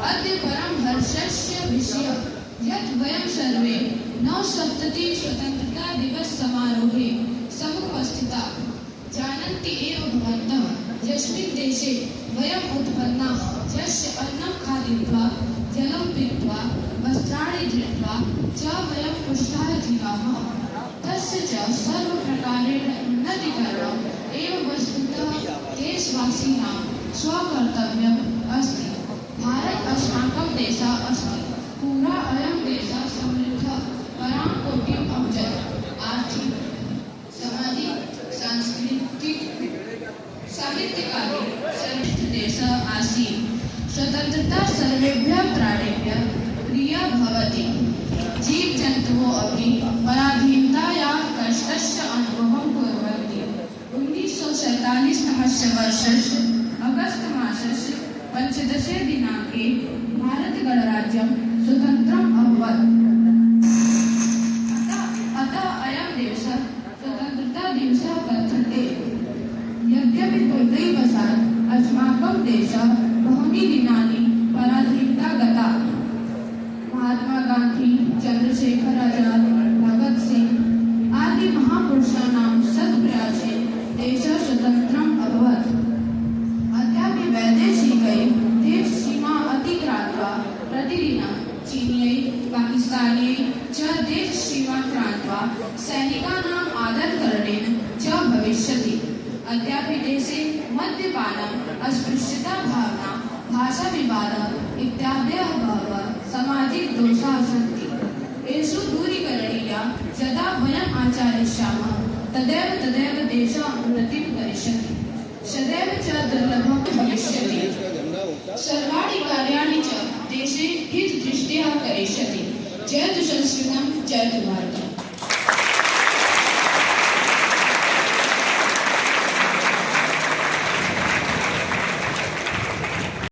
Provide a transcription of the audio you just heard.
अद्य परम हर्षस्य विषय यत् वयं सर्वे नवसप्तति स्वतंत्रता दिवस समारोहे समुपस्थिताः जानन्ति एव भवन्तः यस्मिन् देशे वयम् उत्पन्नाः यस्य अन्नं खादित्वा जलं पीत्वा वस्त्राणि धृत्वा च वयं पुष्टाः जीवाः तस्य च सर्वप्रकारेण उन्नतिकरणम् एव वस्तुतः देशवासिनां स्वकर्तव्यम् अस्ति। भारत अस्माकं देशः अस्ति। पूरा अयं देशः समृद्धः परां कोटिम् अभजत्। आर्थिक सामाजिक सांस्कृतिक साहित्यकाले श्रेष्ठ देशः आसीत्। स्वतन्त्रता सर्वेभ्यः प्राणिभ्यः प्रिया भवति। जीवजन्तवो अपि पराधीनतायाः कष्टस्य अनुभवं कुर्वन्ति। 1947 तमस्य वर्षस्य अगस्त मासस्य 15 दिनाङ्के भारतगणराज्यं स्वतन्त्रम् अभवत्। अतः अयं दिवसः स्वतन्त्रता दिवसः कथ्यते। यद्यपि दुर्दैववशात् अस्माकं देशः बहूनि दिनानि पराधीनता गता। महात्मा गांधी, चंद्रशेखर आजाद, भगत सिंह आदि महापुरुषाणां सत्प्रयासेन देशः स्वतन्त्रम् अभवत्। अद्यापि वैदेशिकैः देशसीमा अतिक्रान्त्वा प्रतिदिनं चीनीयैः पाकिस्तानीयैः च देशसीमा क्रान्त्वा सैनिकानाम् आदरकरणेन च भविष्यति। अद्यापि देशे मद्यपानम्, अस्पृश्यता भावना, भाषाविवादः इत्यादयः बहवः सामाजिक दोषाः सन्ति। एषु दूरीकरणीया यदा वयम् आचरिष्यामः तदैव देशः उन्नतिं करिष्यति। सदैव च दुर्लभं भविष्यति। सर्वाणि कार्याणि च देशे हितदृष्ट्या करिष्यति। जयतु संस्कृतं, जयतु भारतम्।